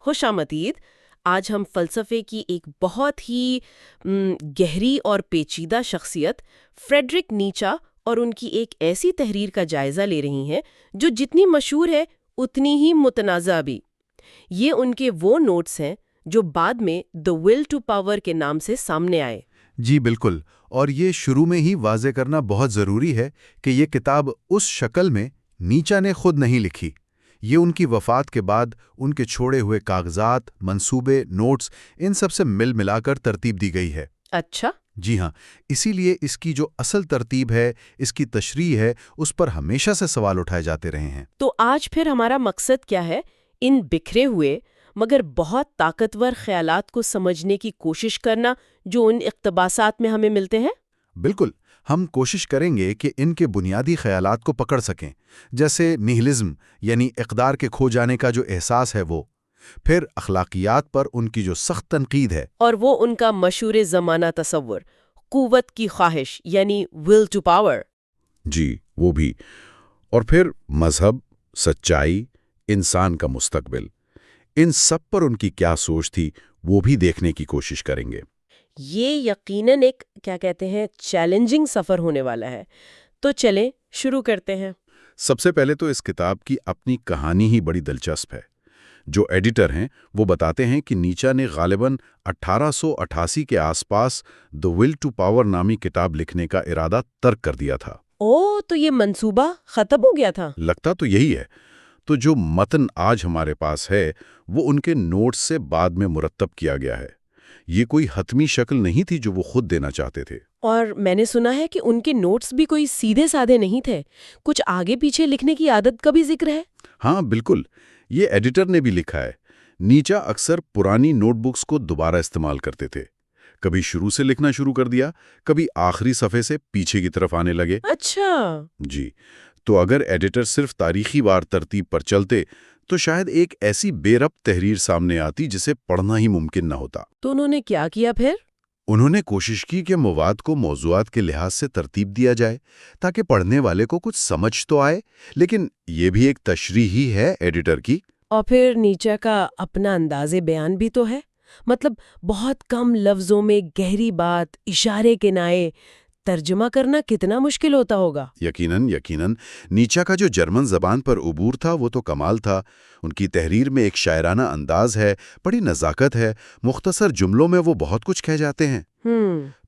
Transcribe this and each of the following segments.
خوش آمدید۔ آج ہم فلسفے کی ایک بہت ہی گہری اور پیچیدہ شخصیت فریڈرک نیچا اور ان کی ایک ایسی تحریر کا جائزہ لے رہی ہیں جو جتنی مشہور ہے اتنی ہی متنازع بھی۔ یہ ان کے وہ نوٹس ہیں جو بعد میں دی ول ٹو پاور کے نام سے سامنے آئے۔ جی بالکل، اور یہ شروع میں ہی واضح کرنا بہت ضروری ہے کہ یہ کتاب اس شکل میں نیچا نے خود نہیں لکھی۔ یہ ان کی وفات کے بعد ان کے چھوڑے ہوئے کاغذات، منصوبے، نوٹس، ان سب سے ملا کر ترتیب دی گئی ہے۔ اچھا۔ جی ہاں، اسی لیے اس کی جو اصل ترتیب ہے، اس کی تشریح ہے، اس پر ہمیشہ سے سوال اٹھائے جاتے رہے ہیں۔ تو آج پھر ہمارا مقصد کیا ہے؟ ان بکھرے ہوئے مگر بہت طاقتور خیالات کو سمجھنے کی کوشش کرنا جو ان اقتباسات میں ہمیں ملتے ہیں۔ بالکل، ہم کوشش کریں گے کہ ان کے بنیادی خیالات کو پکڑ سکیں، جیسے نیہلزم یعنی اقدار کے کھو جانے کا جو احساس ہے وہ، پھر اخلاقیات پر ان کی جو سخت تنقید ہے، اور وہ ان کا مشہور زمانہ تصور، قوت کی خواہش یعنی ول ٹو پاور۔ جی وہ بھی، اور پھر مذہب، سچائی، انسان کا مستقبل، ان سب پر ان کی کیا سوچ تھی وہ بھی دیکھنے کی کوشش کریں گے۔ یہ یقیناً ایک کیا کہتے ہیں چیلنجنگ سفر ہونے والا ہے۔ تو چلیں شروع کرتے ہیں۔ سب سے پہلے تو اس کتاب کی اپنی کہانی ہی بڑی دلچسپ ہے۔ جو ایڈیٹر ہیں وہ بتاتے ہیں کہ نیچا نے غالباً 1888 کے آس پاس دی ول ٹو پاور نامی کتاب لکھنے کا ارادہ ترک کر دیا تھا۔ تو یہ منصوبہ ختم ہو گیا تھا۔ لگتا تو یہی ہے۔ تو جو متن آج ہمارے پاس ہے وہ ان کے نوٹس سے بعد میں مرتب کیا گیا ہے۔ یہ کوئی حتمی شکل نہیں تھی جو وہ خود دینا چاہتے تھے۔ اور میں نے سنا ہے کہ ان کے نوٹس بھی کوئی سیدھے سادھے نہیں تھے، کچھ آگے پیچھے لکھنے کی عادت کا بھی ذکر ہے۔ ہاں بالکل، یہ ایڈیٹر نے بھی لکھا ہے۔ نیچا اکثر پرانی نوٹ بکس کو دوبارہ استعمال کرتے تھے، کبھی شروع سے لکھنا شروع کر دیا، کبھی آخری صفحے سے پیچھے کی طرف آنے لگے۔ اچھا۔ جی، تو اگر ایڈیٹر صرف تاریخی وار ترتیب پر چلتے تو شاید ایک ایسی بے ربط تحریر سامنے آتی جسے پڑھنا ہی ممکن نہ ہوتا۔ تو انہوں نے کیا کیا پھر؟ انہوں نے کوشش کی کہ مواد کو موضوعات کے لحاظ سے ترتیب دیا جائے تاکہ پڑھنے والے کو کچھ سمجھ تو آئے، لیکن یہ بھی ایک تشریح ہی ہے ایڈیٹر کی۔ اور پھر نیچا کا اپنا انداز بیان بھی تو ہے، مطلب بہت کم لفظوں میں گہری بات اشارے کے نائے ترجمہ کرنا کتنا مشکل ہوتا ہوگا۔ یقیناً نیچا کا جو جرمن زبان پر عبور تھا وہ تو کمال تھا۔ ان کی تحریر میں ایک شاعرانہ انداز ہے، بڑی نزاکت ہے، مختصر جملوں میں وہ بہت کچھ کہہ جاتے ہیں۔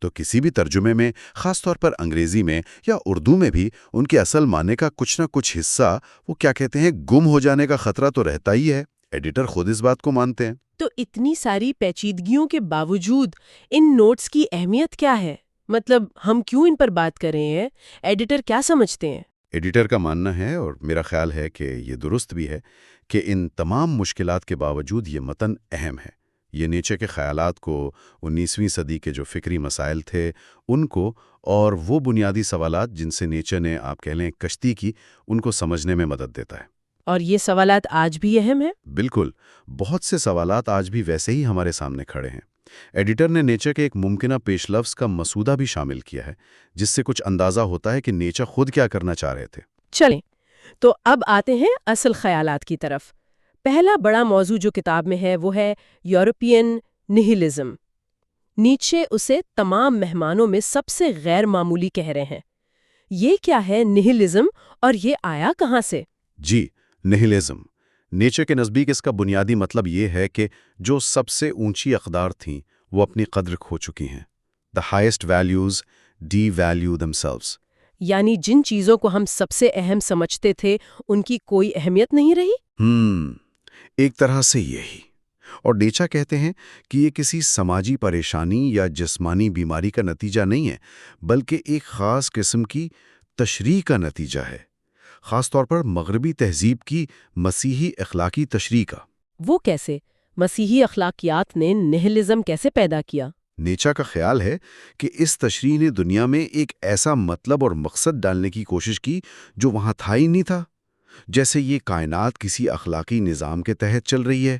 تو کسی بھی ترجمے میں، خاص طور پر انگریزی میں یا اردو میں بھی، ان کے اصل معنی کا کچھ نہ کچھ حصہ وہ کیا کہتے ہیں گم ہو جانے کا خطرہ تو رہتا ہی ہے۔ ایڈیٹر خود اس بات کو مانتے ہیں۔ تو اتنی ساری پیچیدگیوں کے باوجود ان نوٹس کی اہمیت کیا ہے؟ مطلب ہم کیوں ان پر بات کر رہے ہیں؟ ایڈیٹر کیا سمجھتے ہیں؟ ایڈیٹر کا ماننا ہے، اور میرا خیال ہے کہ یہ درست بھی ہے، کہ ان تمام مشکلات کے باوجود یہ متن اہم ہے۔ یہ نیچے کے خیالات کو، 19ویں صدی کے جو فکری مسائل تھے ان کو، اور وہ بنیادی سوالات جن سے نیچے نے آپ کہہ لیں کشتی کی، ان کو سمجھنے میں مدد دیتا ہے۔ اور یہ سوالات آج بھی اہم ہیں؟ بالکل، بہت سے سوالات آج بھی ویسے ہی ہمارے سامنے کھڑے ہیں۔ ایڈیٹر نے نیچے کے ایک ممکنہ پیش لفظ کا مسودہ بھی شامل کیا ہے، جس سے کچھ اندازہ ہوتا ہے کہ نیچے خود کیا کرنا چاہ رہے تھے۔ چلیں تو اب آتے ہیں اصل خیالات کی طرف۔ پہلا بڑا موضوع جو کتاب میں ہے وہ ہے یورپین نیہلزم۔ نیچے اسے تمام مہمانوں میں سب سے غیر معمولی کہہ رہے ہیں۔ یہ کیا ہے نیہلزم، اور یہ آیا کہاں سے؟ جی، نیہلزم نیچے کے نزدیک اس کا بنیادی مطلب یہ ہے کہ جو سب سے اونچی اقدار تھیں وہ اپنی قدر کھو چکی ہیں۔ The highest values devalue themselves۔ یعنی جن چیزوں کو ہم سب سے اہم سمجھتے تھے ان کی کوئی اہمیت نہیں رہی؟ ایک طرح سے یہی۔ اور نیچا کہتے ہیں کہ یہ کسی سماجی پریشانی یا جسمانی بیماری کا نتیجہ نہیں ہے، بلکہ ایک خاص قسم کی تشریح کا نتیجہ ہے، خاص طور پر مغربی تہذیب کی مسیحی اخلاقی تشریح کا۔ وہ کیسے؟ مسیحی اخلاقیات نے نیہلزم کیسے پیدا کیا؟ نیچا کا خیال ہے کہ اس تشریح نے دنیا میں ایک ایسا مطلب اور مقصد ڈالنے کی کوشش کی جو وہاں تھا ہی نہیں تھا، جیسے یہ کائنات کسی اخلاقی نظام کے تحت چل رہی ہے،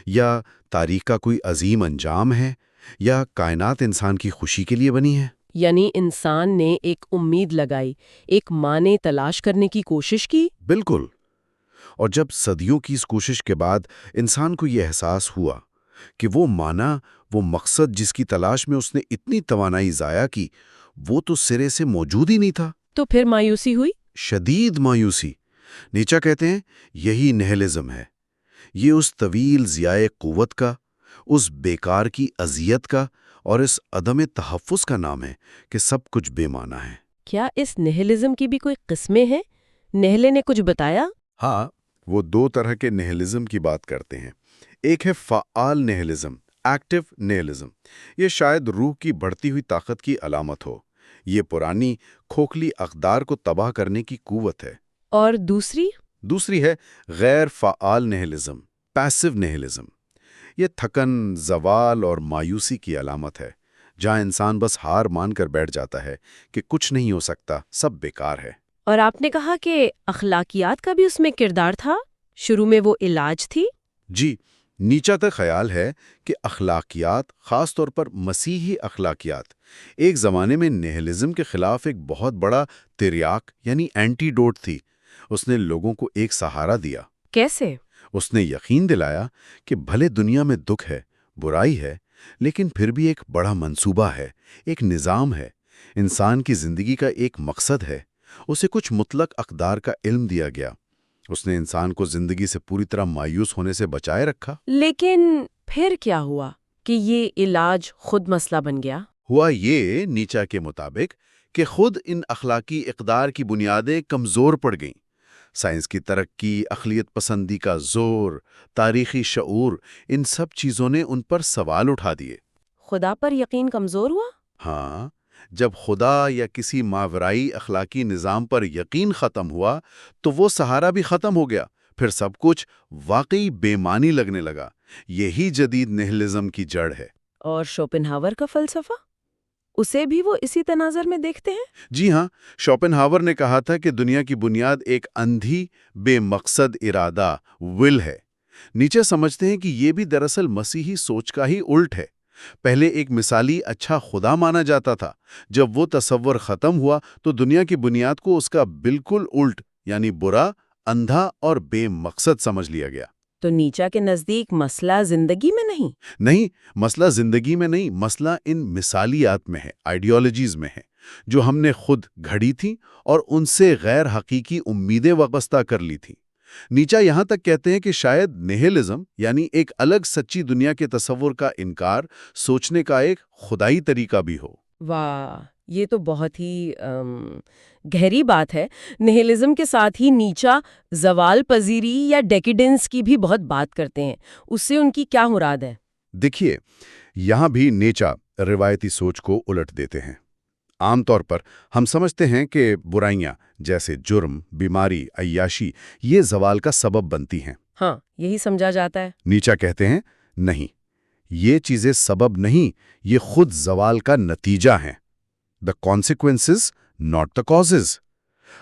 یا تاریخ کا کوئی عظیم انجام ہے، یا کائنات انسان کی خوشی کے لیے بنی ہے۔ یعنی انسان نے ایک امید لگائی، ایک معنی تلاش کرنے کی کوشش کی۔ بالکل، اور جب صدیوں کی اس کوشش کے بعد انسان کو یہ احساس ہوا کہ وہ مانا، وہ مقصد جس کی تلاش میں اس نے اتنی توانائی ضائع کی، وہ تو سرے سے موجود ہی نہیں تھا، تو پھر مایوسی ہوئی؟ شدید مایوسی۔ نیچا کہتے ہیں یہی نہلزم ہے، یہ اس طویل ضیاء قوت کا، اس بیکار کی اذیت کا اور اس عدم تحفظ کا نام ہے کہ سب کچھ بے معنی ہے۔ کیا اس نہلزم کی بھی کوئی قسمیں ہیں؟ نہلے نے کچھ بتایا؟ ہاں، وہ دو طرح کے نہلزم کی بات کرتے ہیں۔ ایک ہے فعال نہلزم، ایکٹیو نہلزم۔ یہ شاید روح کی بڑھتی ہوئی طاقت کی علامت ہو۔ یہ پرانی کھوکھلی اقدار کو تباہ کرنے کی قوت ہے۔ اور دوسری ہے غیر فعال نہلزم، پیسو نہلزم۔ یہ تھکن، زوال اور مایوسی کی علامت ہے، جہاں انسان بس ہار مان کر بیٹھ جاتا ہے کہ کچھ نہیں ہو سکتا، سب بیکار ہے۔ اور آپ نے کہا کہ اخلاقیات کا بھی اس میں کردار تھا، شروع میں وہ علاج تھی؟ جی، نیچا تک خیال ہے کہ اخلاقیات، خاص طور پر مسیحی اخلاقیات، ایک زمانے میں نہلزم کے خلاف ایک بہت بڑا تریاک یعنی اینٹی ڈوٹ تھی۔ اس نے لوگوں کو ایک سہارا دیا۔ کیسے؟ اس نے یقین دلایا کہ بھلے دنیا میں دکھ ہے، برائی ہے، لیکن پھر بھی ایک بڑا منصوبہ ہے، ایک نظام ہے، انسان کی زندگی کا ایک مقصد ہے۔ اسے کچھ مطلق اقدار کا علم دیا گیا۔ اس نے انسان کو زندگی سے پوری طرح مایوس ہونے سے بچائے رکھا۔ لیکن پھر کیا ہوا کہ یہ علاج خود مسئلہ بن گیا؟ ہوا یہ، نیچا کے مطابق، کہ خود ان اخلاقی اقدار کی بنیادیں کمزور پڑ گئیں۔ سائنس کی ترقی، اقلیت پسندی کا زور، تاریخی شعور، ان سب چیزوں نے ان پر سوال اٹھا دیے۔ خدا پر یقین کمزور ہوا؟ ہاں، جب خدا یا کسی ماورائی اخلاقی نظام پر یقین ختم ہوا تو وہ سہارا بھی ختم ہو گیا، پھر سب کچھ واقعی بے معنی لگنے لگا۔ یہی جدید نہلزم کی جڑ ہے۔ اور شوپنہاور کا فلسفہ، اسے بھی وہ اسی تناظر میں دیکھتے ہیں؟ جی ہاں، شوپنہاور نے کہا تھا کہ دنیا کی بنیاد ایک اندھی، بے مقصد ارادہ، ول ہے۔ نیچے سمجھتے ہیں کہ یہ بھی دراصل مسیحی سوچ کا ہی الٹ ہے۔ پہلے ایک مثالی اچھا خدا مانا جاتا تھا، جب وہ تصور ختم ہوا تو دنیا کی بنیاد کو اس کا بالکل الٹ یعنی برا، اندھا اور بے مقصد سمجھ لیا گیا۔ تو نیچا کے نزدیک مسئلہ زندگی میں نہیں، مسئلہ زندگی میں نہیں، مسئلہ ان مثالیات میں ہے، آئیڈیالوجیز میں ہے، جو ہم نے خود گھڑی تھیں اور ان سے غیر حقیقی امیدیں وابستہ کر لی تھیں۔ نیچا یہاں تک کہتے ہیں کہ شاید نہلزم یعنی ایک الگ سچی دنیا کے تصور کا انکار سوچنے کا ایک خدائی طریقہ بھی ہو۔ واہ، یہ تو بہت ہی گہری بات ہے۔ نہلزم کے ساتھ ہی نیچا زوال پذیری یا ڈیکیڈنس کی بھی بہت بات کرتے ہیں، اس سے ان کی کیا مراد ہے؟ دیکھیے، یہاں بھی نیچا روایتی سوچ کو الٹ دیتے ہیں۔ عام طور پر ہم سمجھتے ہیں کہ برائیاں جیسے جرم، بیماری، عیاشی یہ زوال کا سبب بنتی ہیں۔ ہاں، یہی سمجھا جاتا ہے۔ نیچا کہتے ہیں نہیں، یہ چیزیں سبب نہیں، یہ خود زوال کا نتیجہ ہیں۔ The consequences, not the causes۔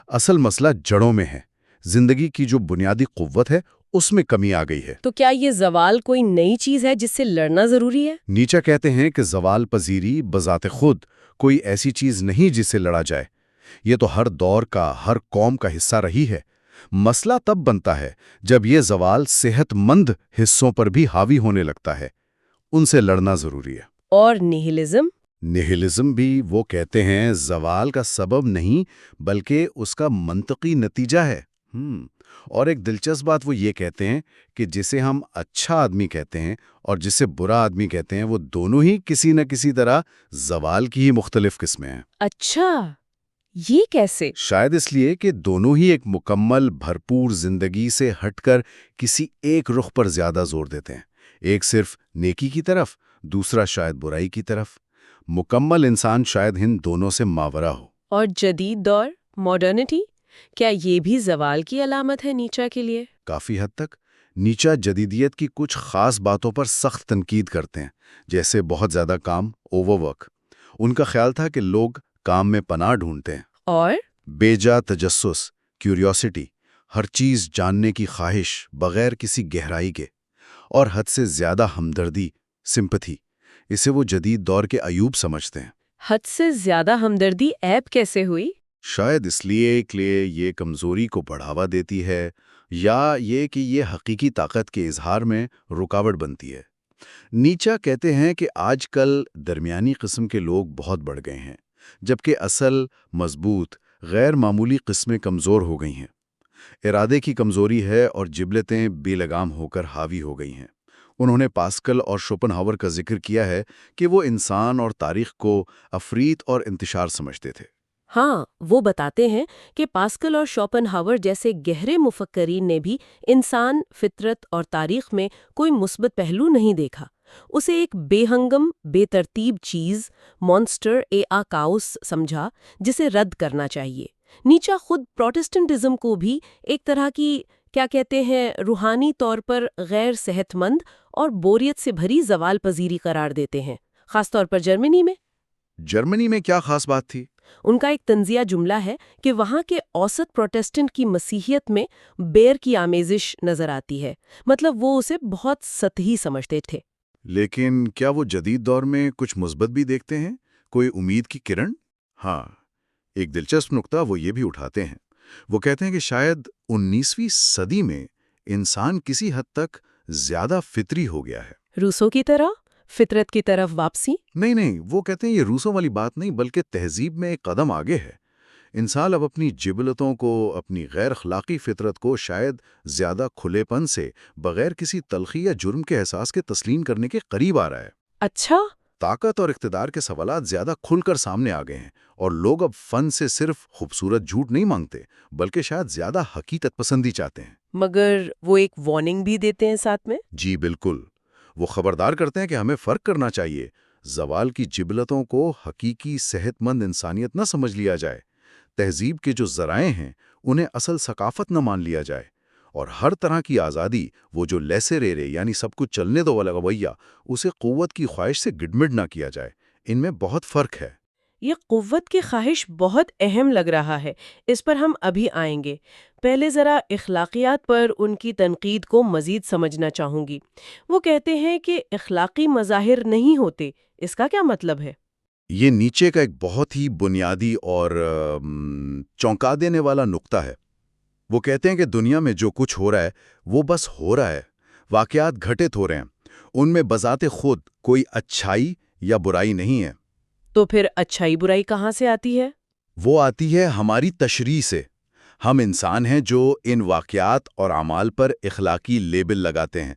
اصل مسئلہ جڑوں میں ہے، زندگی کی جو بنیادی قوت ہے اس میں کمی آ گئی ہے۔ تو کیا یہ زوال کوئی نئی چیز ہے جس سے لڑنا ضروری ہے؟ نیچا کہتے ہیں کہ زوال پذیری بذات خود کوئی ایسی چیز نہیں جس سے لڑا جائے۔ یہ تو ہر دور کا، ہر قوم کا حصہ رہی ہے۔ مسئلہ تب بنتا ہے جب یہ زوال صحت مند حصوں پر بھی حاوی ہونے لگتا ہے، ان سے لڑنا ضروری ہے۔ اور نہلزم بھی وہ کہتے ہیں زوال کا سبب نہیں بلکہ اس کا منطقی نتیجہ ہے۔ اور ایک دلچسپ بات وہ یہ کہتے ہیں کہ جسے ہم اچھا آدمی کہتے ہیں اور جسے برا آدمی کہتے ہیں وہ دونوں ہی کسی نہ کسی طرح زوال کی ہی مختلف قسمیں ہیں۔ اچھا، یہ کیسے؟ شاید اس لیے کہ دونوں ہی ایک مکمل بھرپور زندگی سے ہٹ کر کسی ایک رخ پر زیادہ زور دیتے ہیں، ایک صرف نیکی کی طرف، دوسرا شاید برائی کی طرف۔ مکمل انسان شاید ان دونوں سے ماورا ہو۔ اور جدید دور، ماڈرنٹی، کیا یہ بھی زوال کی علامت ہے نیچا کے لیے؟ کافی حد تک۔ نیچا جدیدیت کی کچھ خاص باتوں پر سخت تنقید کرتے ہیں، جیسے بہت زیادہ کام، اوور ورک۔ ان کا خیال تھا کہ لوگ کام میں پناہ ڈھونڈتے ہیں، اور بے جا تجسس، کیوریوسٹی، ہر چیز جاننے کی خواہش بغیر کسی گہرائی کے، اور حد سے زیادہ ہمدردی، سمپتھی۔ اسے وہ جدید دور کے ایوب سمجھتے ہیں۔ حد سے زیادہ ہمدردی عیب کیسے ہوئی؟ شاید اس لیے کہ یہ کمزوری کو بڑھاوا دیتی ہے، یا یہ کہ یہ حقیقی طاقت کے اظہار میں رکاوٹ بنتی ہے۔ نیچا کہتے ہیں کہ آج کل درمیانی قسم کے لوگ بہت بڑھ گئے ہیں، جبکہ اصل، مضبوط، غیر معمولی قسمیں کمزور ہو گئی ہیں۔ ارادے کی کمزوری ہے اور جبلتیں بے لگام ہو کر حاوی ہو گئی ہیں۔ انہوں نے پاسکل اور شوپنہاور کا ذکر کیا ہے کہ وہ انسان اور تاریخ کو افریط اور انتشار سمجھتے تھے۔ ہاں، وہ بتاتے ہیں کہ پاسکل اور شوپنہاور جیسے گہرے مفکرین نے بھی انسان، فطرت اور تاریخ میں کوئی مثبت پہلو نہیں دیکھا۔ اسے ایک بے ہنگم، بے ترتیب چیز، مونسٹر کاؤس سمجھا جسے رد کرنا چاہیے۔ نیچا خود پروٹسٹنٹزم کو بھی ایک طرح کی کیا کہتے ہیں روحانی طور پر غیر صحت مند اور بوریت سے بھری زوال پذیری قرار دیتے ہیں، خاص طور پر جرمنی میں۔ جرمنی میں کیا خاص بات تھی؟ ان کا ایک طنزیہ جملہ ہے کہ وہاں کے اوسط پروٹسٹنٹ کی مسیحیت میں بیر کی آمیزش نظر آتی ہے، مطلب وہ اسے بہت سطحی سمجھتے تھے۔ لیکن کیا وہ جدید دور میں کچھ مثبت بھی دیکھتے ہیں؟ کوئی امید کی کرن؟ ہاں، ایک دلچسپ نقطہ وہ یہ بھی اٹھاتے ہیں۔ وہ کہتے ہیں کہ شاید 19ویں صدی میں انسان کسی حد تک زیادہ فطری ہو گیا ہے۔ روسوں کی طرح فطرت کی طرف واپسی؟ نہیں، وہ کہتے ہیں یہ روسوں والی بات نہیں، بلکہ تہذیب میں ایک قدم آگے ہے۔ انسان اب اپنی جبلتوں کو، اپنی غیر اخلاقی فطرت کو شاید زیادہ کھلے پن سے، بغیر کسی تلخی یا جرم کے احساس کے تسلیم کرنے کے قریب آ رہا ہے۔ اچھا۔ طاقت اور اقتدار کے سوالات زیادہ کھل کر سامنے آ گئے ہیں، اور لوگ اب فن سے صرف خوبصورت جھوٹ نہیں مانگتے، بلکہ شاید زیادہ حقیقت پسندی چاہتے ہیں۔ مگر وہ ایک وارننگ بھی دیتے ہیں ساتھ میں۔ جی بالکل، وہ خبردار کرتے ہیں کہ ہمیں فرق کرنا چاہیے۔ زوال کی جبلتوں کو حقیقی صحت مند انسانیت نہ سمجھ لیا جائے، تہذیب کے جو ذرائع ہیں انہیں اصل ثقافت نہ مان لیا جائے، اور ہر طرح کی آزادی، وہ جو لیسے ریرے یعنی سب کچھ چلنے دو والا رویہ، اسے قوت کی خواہش سے گڈمڈ نہ کیا جائے۔ ان میں بہت فرق ہے۔ یہ قوت کی خواہش بہت اہم لگ رہا ہے، اس پر ہم ابھی آئیں گے۔ پہلے ذرا اخلاقیات پر ان کی تنقید کو مزید سمجھنا چاہوں گی۔ وہ کہتے ہیں کہ اخلاقی مظاہر نہیں ہوتے، اس کا کیا مطلب ہے؟ یہ نیچے کا ایک بہت ہی بنیادی اور چونکا دینے والا نقطہ ہے۔ وہ کہتے ہیں کہ دنیا میں جو کچھ ہو رہا ہے وہ بس ہو رہا ہے، واقعات گھٹت ہو رہے ہیں، ان میں بذات خود کوئی اچھائی یا برائی نہیں ہے۔ تو پھر اچھائی برائی کہاں سے آتی ہے؟ وہ آتی ہے ہماری تشریح سے۔ ہم انسان ہیں جو ان واقعات اور اعمال پر اخلاقی لیبل لگاتے ہیں،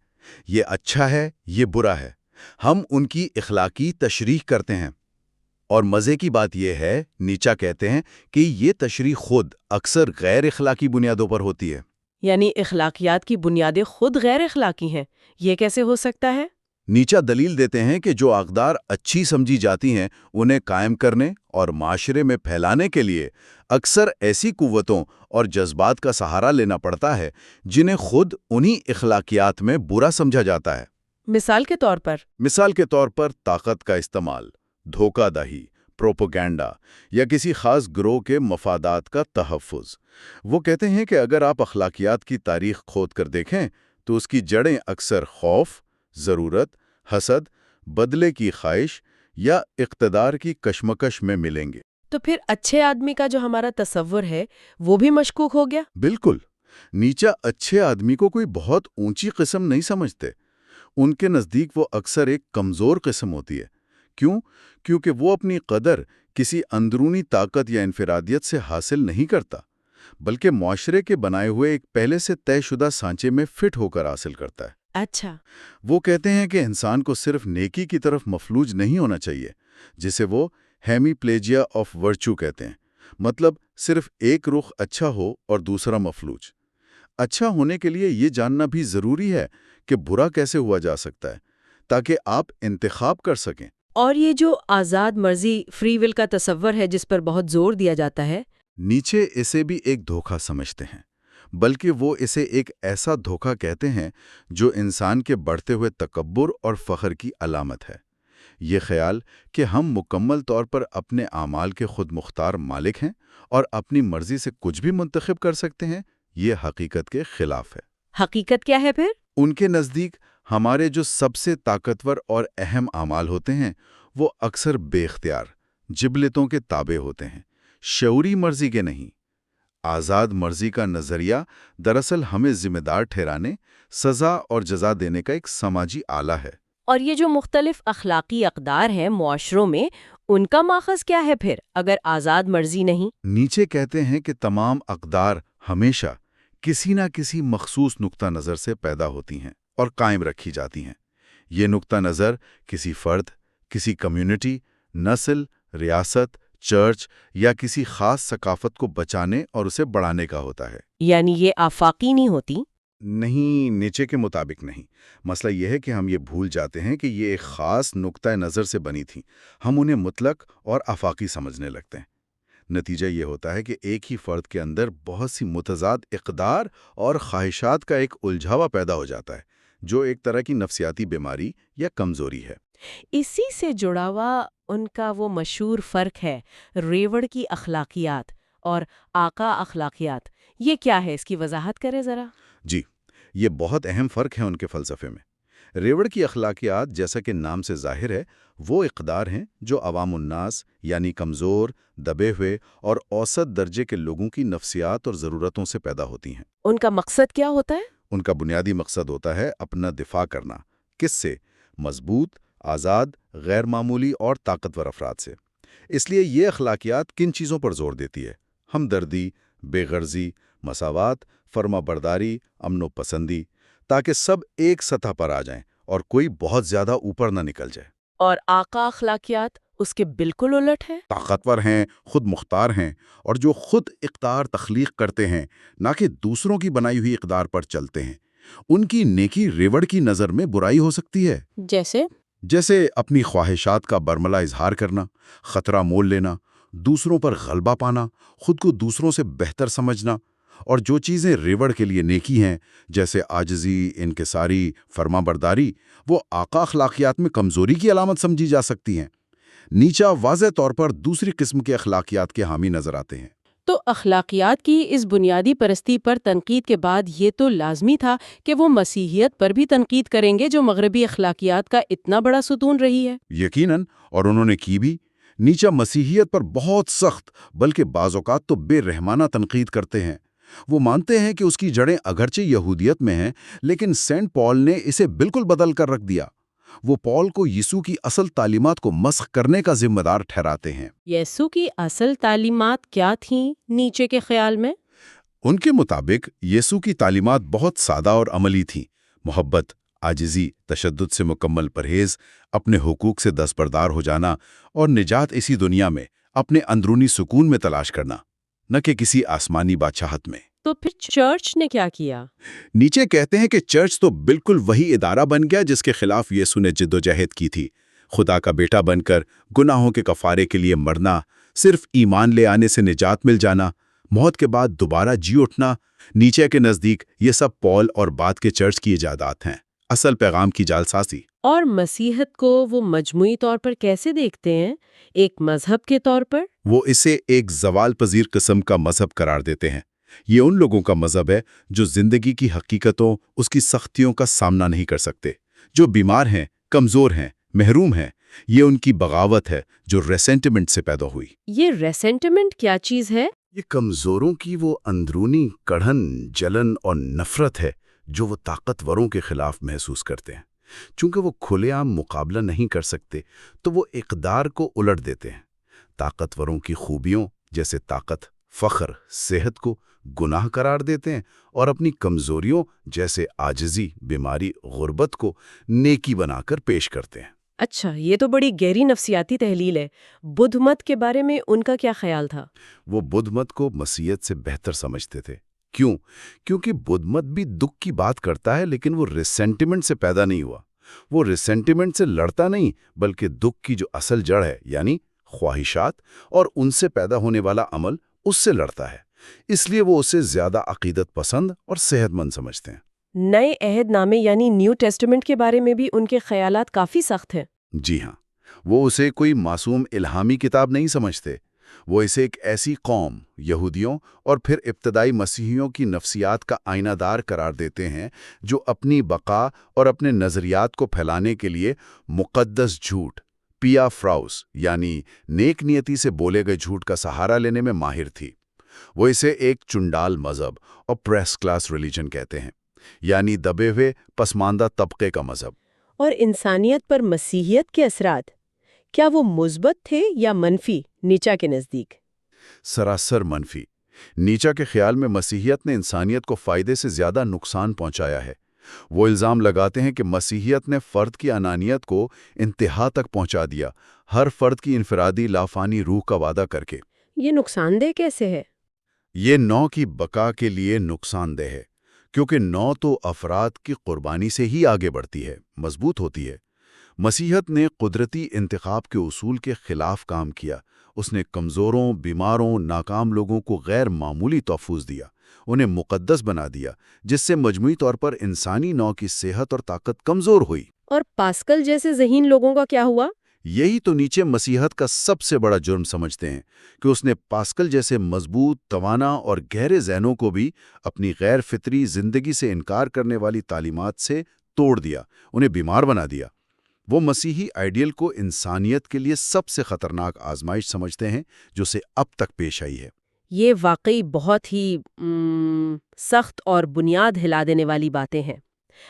یہ اچھا ہے، یہ برا ہے۔ ہم ان کی اخلاقی تشریح کرتے ہیں، اور مزے کی بات یہ ہے، نیچا کہتے ہیں کہ یہ تشریح خود اکثر غیر اخلاقی بنیادوں پر ہوتی ہے۔ یعنی اخلاقیات کی بنیادیں خود غیر اخلاقی ہیں، یہ کیسے ہو سکتا ہے؟ نیچا دلیل دیتے ہیں کہ جو اقدار اچھی سمجھی جاتی ہیں انہیں قائم کرنے اور معاشرے میں پھیلانے کے لیے اکثر ایسی قوتوں اور جذبات کا سہارا لینا پڑتا ہے جنہیں خود انہی اخلاقیات میں برا سمجھا جاتا ہے۔ مثال کے طور پر طاقت کا استعمال، دھوکہ دہی، پروپیگنڈا یا کسی خاص گروہ کے مفادات کا تحفظ۔ وہ کہتے ہیں کہ اگر آپ اخلاقیات کی تاریخ کھود کر دیکھیں تو اس کی جڑیں اکثر خوف، ضرورت، حسد، بدلے کی خواہش یا اقتدار کی کشمکش میں ملیں گے۔ تو پھر اچھے آدمی کا جو ہمارا تصور ہے وہ بھی مشکوک ہو گیا؟ بالکل۔ نیچا اچھے آدمی کو کوئی بہت اونچی قسم نہیں سمجھتے۔ ان کے نزدیک وہ اکثر ایک کمزور قسم ہوتی ہے۔ کیوں؟ کیونکہ وہ اپنی قدر کسی اندرونی طاقت یا انفرادیت سے حاصل نہیں کرتا، بلکہ معاشرے کے بنائے ہوئے ایک پہلے سے طے شدہ سانچے میں فٹ ہو کر حاصل کرتا ہے۔ اچھا۔ وہ کہتے ہیں کہ انسان کو صرف نیکی کی طرف مفلوج نہیں ہونا چاہیے، جسے وہ ہیمی پلیجیا آف ورچو کہتے ہیں، مطلب صرف ایک رخ اچھا ہو اور دوسرا مفلوج۔ اچھا ہونے کے لیے یہ جاننا بھی ضروری ہے کہ برا کیسے ہوا جا سکتا ہے، تاکہ آپ انتخاب کر سکیں۔ اور یہ جو آزاد مرضی، فری ول کا تصور ہے جس پر بہت زور دیا جاتا ہے، نیچے اسے بھی ایک دھوکہ سمجھتے ہیں، بلکہ وہ اسے ایک ایسا دھوکہ کہتے ہیں جو انسان کے بڑھتے ہوئے تکبر اور فخر کی علامت ہے۔ یہ خیال کہ ہم مکمل طور پر اپنے اعمال کے خود مختار مالک ہیں اور اپنی مرضی سے کچھ بھی منتخب کر سکتے ہیں، یہ حقیقت کے خلاف ہے۔ حقیقت کیا ہے پھر؟ ان کے نزدیک ہمارے جو سب سے طاقتور اور اہم اعمال ہوتے ہیں وہ اکثر بے اختیار جبلتوں کے تابع ہوتے ہیں، شعوری مرضی کے نہیں۔ آزاد مرضی کا نظریہ دراصل ہمیں ذمہ دار ٹھہرانے، سزا اور جزا دینے کا ایک سماجی آلہ ہے۔ اور یہ جو مختلف اخلاقی اقدار ہیں معاشروں میں، ان کا ماخذ کیا ہے پھر اگر آزاد مرضی نہیں؟ نیچے کہتے ہیں کہ تمام اقدار ہمیشہ کسی نہ کسی مخصوص نقطہ نظر سے پیدا ہوتی ہیں اور قائم رکھی جاتی ہیں۔ یہ نقطہ نظر کسی فرد، کسی کمیونٹی، نسل، ریاست، چرچ یا کسی خاص ثقافت کو بچانے اور اسے بڑھانے کا ہوتا ہے۔ یعنی یہ آفاقی نہیں ہوتی؟ نہیں، نیچے کے مطابق نہیں۔ مسئلہ یہ ہے کہ ہم یہ بھول جاتے ہیں کہ یہ ایک خاص نقطہ نظر سے بنی تھیں۔ ہم انہیں مطلق اور آفاقی سمجھنے لگتے ہیں۔ نتیجہ یہ ہوتا ہے کہ ایک ہی فرد کے اندر بہت سی متضاد اقدار اور خواہشات کا ایک الجھاوا پیدا ہو جاتا ہے، جو ایک طرح کی نفسیاتی بیماری یا کمزوری ہے۔ اسی سے جڑا ہوا ان کا وہ مشہور فرق ہے ریوڑ کی اخلاقیات اور آقا اخلاقیات۔ یہ کیا ہے، اس کی وضاحت کریں ذرا۔ جی، یہ بہت اہم فرق ہے ان کے فلسفے میں۔ ریوڑ کی اخلاقیات، جیسا کہ نام سے ظاہر ہے، وہ اقدار ہیں جو عوام الناس یعنی کمزور، دبے ہوئے اور اوسط درجے کے لوگوں کی نفسیات اور ضرورتوں سے پیدا ہوتی ہیں۔ ان کا مقصد کیا ہوتا ہے؟ ان کا بنیادی مقصد ہوتا ہے اپنا دفاع کرنا۔ کس سے؟ مضبوط، آزاد، غیر معمولی اور طاقتور افراد سے۔ اس لیے یہ اخلاقیات کن چیزوں پر زور دیتی ہے؟ ہمدردی، بے غرضی، مساوات، فرما برداری، امن و پسندی، تاکہ سب ایک سطح پر آ جائیں اور کوئی بہت زیادہ اوپر نہ نکل جائے۔ اور آقا اخلاقیات اس کے بالکل الٹ ہے؟ طاقتور ہیں، خود مختار ہیں، اور جو خود اقدار تخلیق کرتے ہیں، نہ کہ دوسروں کی بنائی ہوئی اقدار پر چلتے ہیں۔ ان کی نیکی ریوڑ کی نظر میں برائی ہو سکتی ہے، جیسے اپنی خواہشات کا برملا اظہار کرنا، خطرہ مول لینا، دوسروں پر غلبہ پانا، خود کو دوسروں سے بہتر سمجھنا۔ اور جو چیزیں ریوڑ کے لیے نیکی ہیں، جیسے عاجزی، انکساری، فرما برداری، وہ آقا اخلاقیات میں کمزوری کی علامت سمجھی جا سکتی ہیں۔ نیچا واضح طور پر دوسری قسم کے اخلاقیات کے حامی نظر آتے ہیں۔ تو اخلاقیات کی اس بنیادی پرستی پر تنقید کے بعد یہ تو لازمی تھا کہ وہ مسیحیت پر بھی تنقید کریں گے، جو مغربی اخلاقیات کا اتنا بڑا ستون رہی ہے۔ یقیناً، اور انہوں نے کی بھی۔ نیچا مسیحیت پر بہت سخت، بلکہ بعض اوقات تو بے رحمانہ تنقید کرتے ہیں۔ وہ مانتے ہیں کہ اس کی جڑیں اگرچہ یہودیت میں ہیں، لیکن سینٹ پال نے اسے بالکل بدل کر رکھ دیا۔ وہ پال کو یسوع کی اصل تعلیمات کو مسخ کرنے کا ذمہ دار ٹھہراتے ہیں۔ یسوع کی اصل تعلیمات کیا تھیں نیچے کے خیال میں؟ ان کے مطابق یسوع کی تعلیمات بہت سادہ اور عملی تھیں۔ محبت، عاجزی، تشدد سے مکمل پرہیز، اپنے حقوق سے دستبردار ہو جانا اور نجات اسی دنیا میں اپنے اندرونی سکون میں تلاش کرنا، نہ کہ کسی آسمانی بادشاہت میں۔ تو پھر چرچ نے کیا کیا؟ نیچے کہتے ہیں کہ چرچ تو بالکل وہی ادارہ بن گیا جس کے خلاف یسوع نے جدوجہد کی تھی۔ خدا کا بیٹا بن کر گناہوں کے کفارے کے لیے مرنا، صرف ایمان لے آنے سے نجات مل جانا، موت کے بعد دوبارہ جی اٹھنا۔ نیچے کے نزدیک یہ سب پال اور بعد کے چرچ کی ایجادات ہیں، اصل پیغام کی جالسازی۔ اور مسیحت کو وہ مجموعی طور پر کیسے دیکھتے ہیں؟ ایک مذہب کے طور پر؟ وہ اسے ایک زوال پذیر قسم کا مذہب قرار دیتے ہیں۔ یہ ان لوگوں کا مذہب ہے جو زندگی کی حقیقتوں، اس کی سختیوں کا سامنا نہیں کر سکتے، جو بیمار ہیں، کمزور ہیں، محروم ہیں۔ یہ ان کی بغاوت ہے جو ریسینٹمنٹ سے پیدا ہوئی۔ یہ ریسینٹمنٹ کیا چیز ہے؟ یہ کمزوروں کی وہ اندرونی کڑھن، جلن اور نفرت ہے جو وہ طاقتوروں کے خلاف محسوس کرتے ہیں۔ چونکہ وہ کھلے عام مقابلہ نہیں کر سکتے، تو وہ اقدار کو الٹ دیتے ہیں۔ طاقتوروں کی خوبیوں جیسے طاقت، فخر، صحت کو گناہ قرار دیتے ہیں، اور اپنی کمزوریوں جیسے عاجزی، بیماری، غربت کو نیکی بنا کر پیش کرتے ہیں۔ اچھا، یہ تو بڑی گہری نفسیاتی تحلیل ہے۔ بدھ مت کے بارے میں ان کا کیا خیال تھا؟ وہ بدھ مت کو مسیحیت سے بہتر سمجھتے تھے۔ کیوں؟ کیونکہ بدھ مت بھی دکھ کی بات کرتا ہے، لیکن وہ ریسینٹمنٹ سے پیدا نہیں ہوا۔ وہ ریسینٹمنٹ سے لڑتا نہیں، بلکہ دکھ کی جو اصل جڑ ہے، یعنی خواہشات اور ان سے پیدا ہونے والا عمل، اس سے لڑتا ہے۔ اس لیے وہ اسے زیادہ عقیدت پسند اور صحت مند سمجھتے ہیں۔ نئے عہد نامے یعنی نیو ٹیسٹمنٹ کے بارے میں بھی ان کے خیالات کافی سخت ہیں۔ جی ہاں، وہ اسے کوئی معصوم الہامی کتاب نہیں سمجھتے۔ وہ اسے ایک ایسی قوم، یہودیوں اور پھر ابتدائی مسیحیوں کی نفسیات کا آئینہ دار قرار دیتے ہیں، جو اپنی بقا اور اپنے نظریات کو پھیلانے کے لیے مقدس جھوٹ، پیا فراؤس یعنی نیک نیتی سے بولے گئے جھوٹ کا سہارا لینے میں ماہر تھی۔ وہ اسے ایک چنڈال مذہب اور پریس کلاس ریلیجن کہتے ہیں، یعنی دبے ہوئے پسماندہ طبقے کا مذہب۔ اور انسانیت پر مسیحیت کے اثرات، کیا وہ مثبت تھے یا منفی نیچا کے نزدیک؟ سراسر منفی۔ نیچا کے خیال میں مسیحیت نے انسانیت کو فائدے سے زیادہ نقصان پہنچایا ہے۔ وہ الزام لگاتے ہیں کہ مسیحیت نے فرد کی انانیت کو انتہا تک پہنچا دیا، ہر فرد کی انفرادی لافانی روح کا وعدہ کر کے۔ یہ نقصان دہ کیسے ہے؟ یہ نوع کی بقا کے لیے نقصان دہ ہے، کیونکہ نوع تو افراد کی قربانی سے ہی آگے بڑھتی ہے، مضبوط ہوتی ہے۔ مسیحیت نے قدرتی انتخاب کے اصول کے خلاف کام کیا۔ اس نے کمزوروں، بیماروں، ناکام لوگوں کو غیر معمولی تحفظ دیا، انہیں مقدس بنا دیا، جس سے مجموعی طور پر انسانی نوع کی صحت اور طاقت کمزور ہوئی۔ اور پاسکل جیسے ذہین لوگوں کا کیا ہوا؟ یہی تو نیچے مسیحیت کا سب سے بڑا جرم سمجھتے ہیں کہ اس نے پاسکل جیسے مضبوط، توانا اور گہرے ذہنوں کو بھی اپنی غیر فطری زندگی سے انکار کرنے والی تعلیمات سے توڑ دیا، انہیں بیمار بنا دیا۔ وہ مسیحی آئیڈیل کو انسانیت کے لیے سب سے خطرناک آزمائش سمجھتے ہیں جو اسے اب تک پیش آئی ہے۔ یہ واقعی بہت ہی سخت اور بنیاد ہلا دینے والی باتیں ہیں۔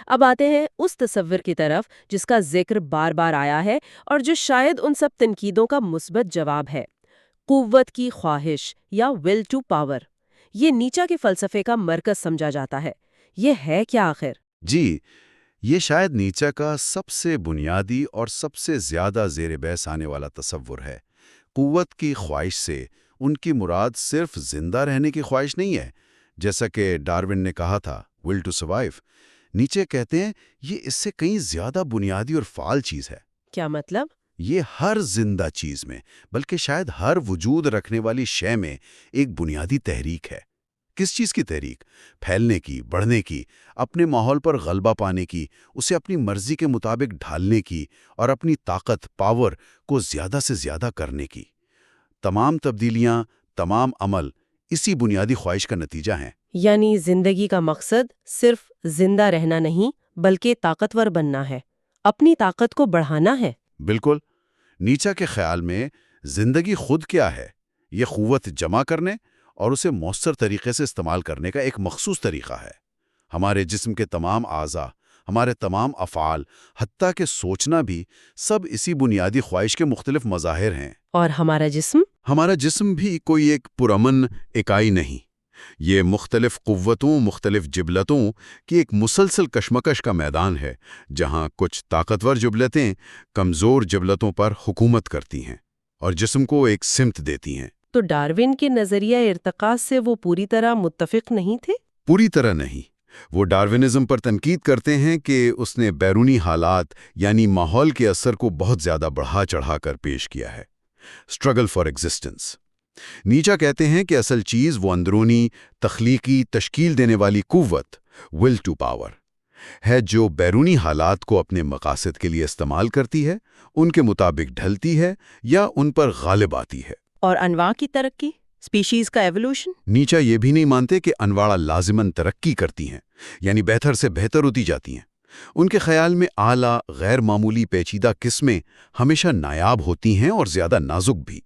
اب آتے ہیں اس تصور کی طرف جس کا ذکر بار بار آیا ہے اور جو شاید ان سب تنقیدوں کا مثبت جواب ہے، قوت کی خواہش یا ول ٹو پاور۔ یہ نیچا کے فلسفے کا مرکز سمجھا جاتا ہے۔ یہ ہے کیا آخر؟ جی، یہ شاید نیچا کا سب سے بنیادی اور سب سے زیادہ زیر بحث آنے والا تصور ہے۔ قوت کی خواہش سے ان کی مراد صرف زندہ رہنے کی خواہش نہیں ہے، جیسا کہ ڈارون نے کہا تھا، ول ٹو سروائیو۔ نیچے کہتے ہیں یہ اس سے کہیں زیادہ بنیادی اور فعال چیز ہے۔ کیا مطلب؟ یہ ہر زندہ چیز میں، بلکہ شاید ہر وجود رکھنے والی شے میں ایک بنیادی تحریک ہے۔ کس چیز کی تحریک؟ پھیلنے کی، بڑھنے کی، اپنے ماحول پر غلبہ پانے کی، اسے اپنی مرضی کے مطابق ڈھالنے کی اور اپنی طاقت، پاور کو زیادہ سے زیادہ کرنے کی۔ تمام تبدیلیاں، تمام عمل اسی بنیادی خواہش کا نتیجہ ہیں۔ یعنی زندگی کا مقصد صرف زندہ رہنا نہیں بلکہ طاقتور بننا ہے، اپنی طاقت کو بڑھانا ہے۔ بالکل۔ نیچا کے خیال میں زندگی خود کیا ہے؟ یہ قوت جمع کرنے اور اسے مؤثر طریقے سے استعمال کرنے کا ایک مخصوص طریقہ ہے۔ ہمارے جسم کے تمام اعضاء، ہمارے تمام افعال، حتیٰ کہ سوچنا بھی، سب اسی بنیادی خواہش کے مختلف مظاہر ہیں۔ اور ہمارا جسم؟ ہمارا جسم بھی کوئی ایک پرامن اکائی نہیں۔ یہ مختلف قوتوں، مختلف جبلتوں کی ایک مسلسل کشمکش کا میدان ہے، جہاں کچھ طاقتور جبلتیں کمزور جبلتوں پر حکومت کرتی ہیں اور جسم کو ایک سمت دیتی ہیں۔ تو ڈارون کے نظریہ ارتقاء سے وہ پوری طرح متفق نہیں تھے؟ پوری طرح نہیں۔ وہ ڈارونزم پر تنقید کرتے ہیں کہ اس نے بیرونی حالات یعنی ماحول کے اثر کو بہت زیادہ بڑھا چڑھا کر پیش کیا ہے۔ Struggle for existence. نیچا کہتے ہیں کہ اصل چیز وہ اندرونی، تخلیقی، تشکیل دینے والی قوت، ول ٹو پاور، ہے جو بیرونی حالات کو اپنے مقاصد کے لیے استعمال کرتی ہے، ان کے مطابق ڈھلتی ہے یا ان پر غالب آتی ہے۔ اور انواع کی ترقی، اسپیشیز کا ایوولوشن؟ نیچا یہ بھی نہیں مانتے کہ انواع لازماً ترقی کرتی ہیں، یعنی بہتر سے بہتر ہوتی جاتی ہیں۔ ان کے خیال میں اعلیٰ، غیر معمولی پیچیدہ قسمیں ہمیشہ نایاب ہوتی ہیں اور زیادہ نازک بھی،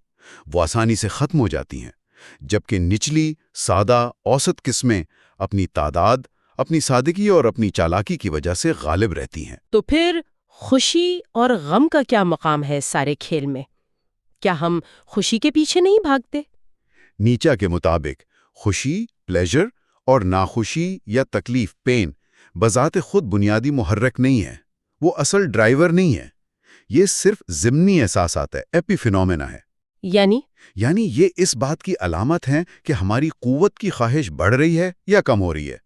وہ آسانی سے ختم ہو جاتی ہیں، جبکہ نچلی، سادہ، اوسط قسمیں اپنی تعداد، اپنی سادگی اور اپنی چالاکی کی وجہ سے غالب رہتی ہیں۔ تو پھر خوشی اور غم کا کیا مقام ہے اس سارے کھیل میں؟ کیا ہم خوشی کے پیچھے نہیں بھاگتے؟ نیچا کے مطابق خوشی، پلیجر، اور ناخوشی یا تکلیف، پین، بذات خود بنیادی محرک نہیں ہے، وہ اصل ڈرائیور نہیں ہے۔ یہ صرف ضمنی احساسات ہے، ایپی فینومینا ہے۔ یعنی یہ اس بات کی علامت ہے کہ ہماری قوت کی خواہش بڑھ رہی ہے یا کم ہو رہی ہے۔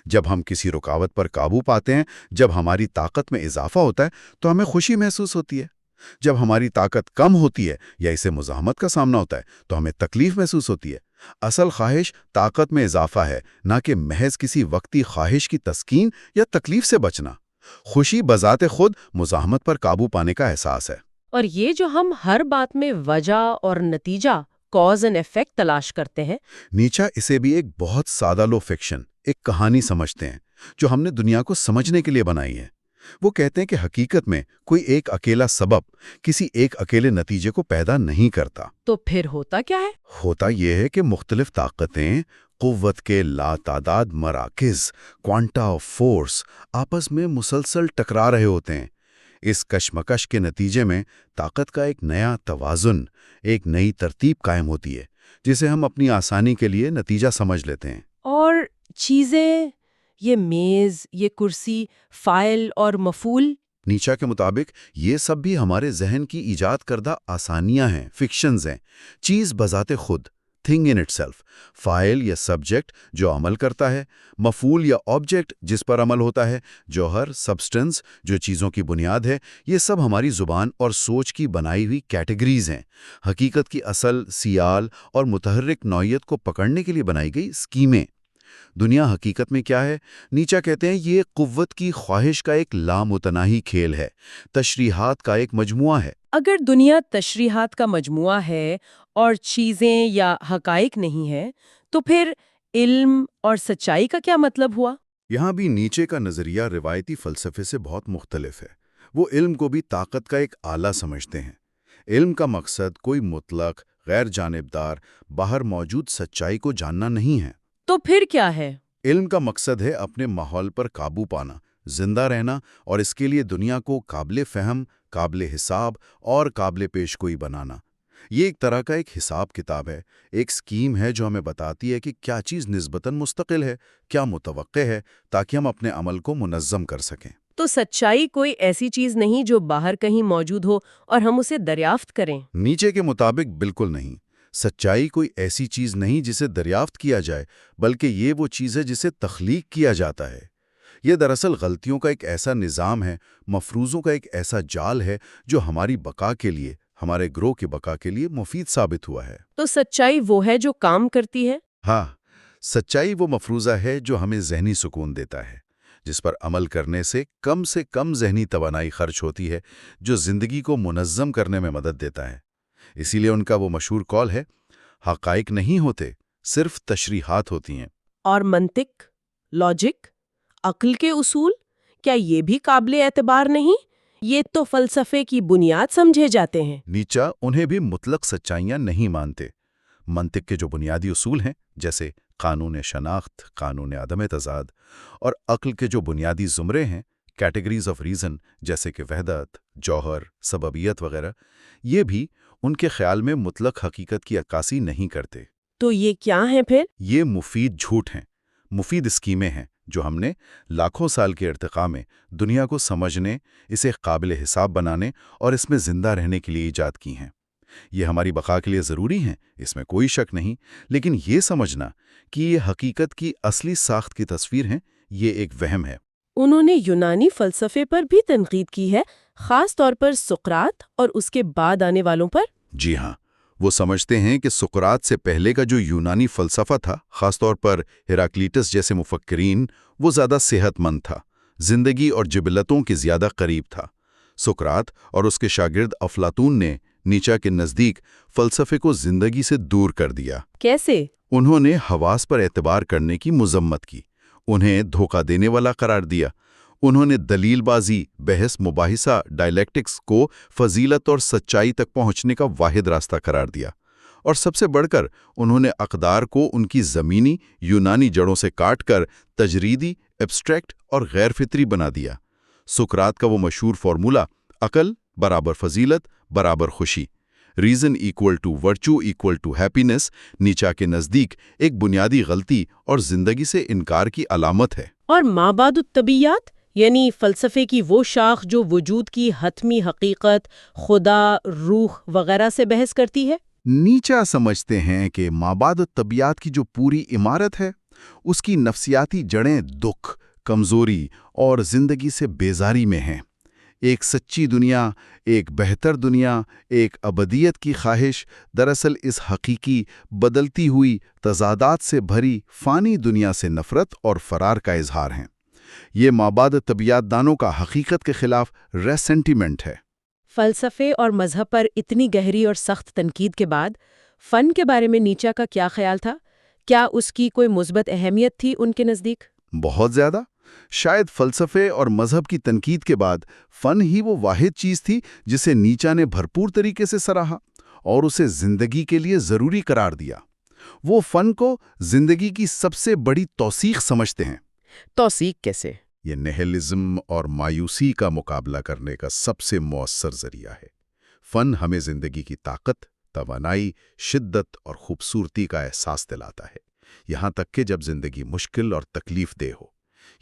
جب ہم کسی رکاوٹ پر قابو پاتے ہیں، جب ہماری طاقت میں اضافہ ہوتا ہے تو ہمیں خوشی محسوس ہوتی ہے۔ جب ہماری طاقت کم ہوتی ہے یا اسے مزاحمت کا سامنا ہوتا ہے تو ہمیں تکلیف محسوس ہوتی ہے۔ اصل خواہش طاقت میں اضافہ ہے، نہ کہ محض کسی وقتی خواہش کی تسکین یا تکلیف سے بچنا۔ خوشی بذات خود مزاحمت پر قابو پانے کا احساس ہے۔ اور یہ جو ہم ہر بات میں وجہ اور نتیجہ، کاز اینڈ ایفیکٹ تلاش کرتے ہیں، نیچا اسے بھی ایک بہت سادہ لو فکشن، ایک کہانی سمجھتے ہیں جو ہم نے دنیا کو سمجھنے کے لیے بنائی ہے۔ وہ کہتے ہیں کہ حقیقت میں کوئی ایک اکیلا سبب کسی ایک اکیلے نتیجے کو پیدا نہیں کرتا۔ تو پھر ہوتا کیا ہے؟ ہوتا یہ ہے کہ مختلف طاقتیں، قوت کے لاتعداد مراکز، کوانٹا آف فورس آپس میں مسلسل ٹکرا رہے ہوتے ہیں۔ اس کشمکش کے نتیجے میں طاقت کا ایک نیا توازن، ایک نئی ترتیب قائم ہوتی ہے، جسے ہم اپنی آسانی کے لیے نتیجہ سمجھ لیتے ہیں۔ اور چیزیں، یہ میز، یہ کرسی، فائل اور مفعول؟ نیچا کے مطابق یہ سب بھی ہمارے ذہن کی ایجاد کردہ آسانیاں ہیں، فکشنز ہیں۔ چیز بذات خود، thing in it self, file یا سبجیکٹ جو عمل کرتا ہے، مفعول یا آبجیکٹ جس پر عمل ہوتا ہے، جوہر، سبسٹنس جو چیزوں کی بنیاد ہے، یہ سب ہماری زبان اور سوچ کی بنائی ہوئی کیٹیگریز ہیں، حقیقت کی اصل، سیال اور متحرک نوعیت کو پکڑنے کے لیے بنائی گئی اسکیمیں۔ دنیا حقیقت میں کیا ہے؟ نیچا کہتے ہیں یہ قوت کی خواہش کا ایک لامتناہی کھیل ہے، تشریحات کا ایک مجموعہ ہے۔ اگر دنیا تشریحات کا مجموعہ ہے اور چیزیں یا حقائق نہیں ہے، تو پھر علم اور سچائی کا کیا مطلب ہوا؟ یہاں بھی نیچے کا نظریہ روایتی فلسفے سے بہت مختلف ہے۔ وہ علم کو بھی طاقت کا ایک آلہ سمجھتے ہیں۔ علم کا مقصد کوئی مطلق، غیر جانبدار، باہر موجود سچائی کو جاننا نہیں ہے۔ تو پھر کیا ہے؟ علم کا مقصد ہے اپنے ماحول پر قابو پانا، زندہ رہنا، اور اس کے لیے دنیا کو قابل فہم، قابل حساب اور قابل پیش گوئی بنانا۔ یہ ایک طرح کا ایک حساب کتاب ہے، ایک سکیم ہے جو ہمیں بتاتی ہے کہ کیا چیز نسبتاً مستقل ہے، کیا متوقع ہے، تاکہ ہم اپنے عمل کو منظم کر سکیں۔ تو سچائی کوئی ایسی چیز نہیں جو باہر کہیں موجود ہو اور ہم اسے دریافت کریں؟ نیچے کے مطابق بالکل نہیں۔ سچائی کوئی ایسی چیز نہیں جسے دریافت کیا جائے، بلکہ یہ وہ چیز ہے جسے تخلیق کیا جاتا ہے۔ یہ دراصل غلطیوں کا ایک ایسا نظام ہے، مفروضوں کا ایک ایسا جال ہے جو ہماری بقا کے لیے، ہمارے گروہ کی بقا کے لیے مفید ثابت ہوا ہے۔ تو سچائی وہ ہے جو کام کرتی ہے؟ ہاں، سچائی وہ مفروضہ ہے جو ہمیں ذہنی سکون دیتا ہے، جس پر عمل کرنے سے کم ذہنی توانائی خرچ ہوتی ہے، جو زندگی کو منظم کرنے میں مدد دیتا ہے۔ اسی لیے ان کا وہ مشہور قول ہے، حقائق نہیں ہوتے، صرف تشریحات ہوتی ہیں۔ اور منطق، لاجک، عقل کے اصول، کیا یہ بھی قابل اعتبار نہیں؟ یہ تو فلسفے کی بنیاد سمجھے جاتے ہیں۔ نیچا انہیں بھی مطلق سچائیاں نہیں مانتے۔ منطق کے جو بنیادی اصول ہیں، جیسے قانون شناخت، قانون عدم تضاد، اور عقل کے جو بنیادی زمرے ہیں، کیٹیگریز آف ریزن، جیسے کہ وحدت، جوہر، سببیت وغیرہ، یہ بھی ان کے خیال میں مطلق حقیقت کی عکاسی نہیں کرتے۔ تو یہ کیا ہیں پھر؟ یہ مفید جھوٹ ہیں، مفید اسکیمیں ہیں جو ہم نے لاکھوں سال کے ارتقاء میں دنیا کو سمجھنے، اسے قابل حساب بنانے اور اس میں زندہ رہنے کے لیے ایجاد کی ہیں۔ یہ ہماری بقا کے لیے ضروری ہیں، اس میں کوئی شک نہیں، لیکن یہ سمجھنا کہ یہ حقیقت کی اصلی ساخت کی تصویر ہیں، یہ ایک وہم ہے۔ انہوں نے یونانی فلسفے پر بھی تنقید کی ہے، خاص طور پر سقراط اور اس کے بعد آنے والوں پر۔ جی ہاں، وہ سمجھتے ہیں کہ سقراط سے پہلے کا جو یونانی فلسفہ تھا، خاص طور پر ہیراکلیٹس جیسے مفکرین، وہ زیادہ صحت مند تھا، زندگی اور جبلتوں کے زیادہ قریب تھا۔ سقراط اور اس کے شاگرد افلاطون نے نیچا کے نزدیک فلسفے کو زندگی سے دور کر دیا۔ کیسے؟ انہوں نے حواس پر اعتبار کرنے کی مذمت کی، انہیں دھوکہ دینے والا قرار دیا۔ انہوں نے دلیل بازی، بحث، مباحثہ، ڈائلیکٹکس کو فضیلت اور سچائی تک پہنچنے کا واحد راستہ قرار دیا، اور سب سے بڑھ کر انہوں نے اقدار کو ان کی زمینی یونانی جڑوں سے کاٹ کر تجریدی، ایبسٹریکٹ اور غیر فطری بنا دیا۔ سقراط کا وہ مشہور فارمولا، عقل برابر فضیلت برابر خوشی، reason equal to virtue equal to happiness, Nietzsche کے نزدیک ایک بنیادی غلطی اور زندگی سے انکار کی علامت ہے۔ اور مابعد الطبیعیات، یعنی فلسفے کی وہ شاخ جو وجود کی حتمی حقیقت، خدا، روح وغیرہ سے بحث کرتی ہے؟ نیچا سمجھتے ہیں کہ مابعد الطبیعیات کی جو پوری عمارت ہے، اس کی نفسیاتی جڑیں دکھ، کمزوری اور زندگی سے بیزاری میں ہیں۔ ایک سچی دنیا، ایک بہتر دنیا، ایک ابدیت کی خواہش، دراصل اس حقیقی، بدلتی ہوئی، تضادات سے بھری فانی دنیا سے نفرت اور فرار کا اظہار ہیں۔ یہ مابعد طبیعیات دانوں کا حقیقت کے خلاف ریسنٹیمنٹ ہے۔ فلسفے اور مذہب پر اتنی گہری اور سخت تنقید کے بعد فن کے بارے میں نیچا کا کیا خیال تھا؟ کیا اس کی کوئی مثبت اہمیت تھی ان کے نزدیک؟ بہت زیادہ۔ شاید فلسفے اور مذہب کی تنقید کے بعد فن ہی وہ واحد چیز تھی جسے نیچا نے بھرپور طریقے سے سراہا اور اسے زندگی کے لیے ضروری قرار دیا۔ وہ فن کو زندگی کی سب سے بڑی توثیق سمجھتے ہیں۔ توثیق کیسے؟ یہ نہیلزم اور مایوسی کا مقابلہ کرنے کا سب سے مؤثر ذریعہ ہے۔ فن ہمیں زندگی کی طاقت، توانائی، شدت اور خوبصورتی کا احساس دلاتا ہے، یہاں تک کہ جب زندگی مشکل اور تکلیف دہ ہو۔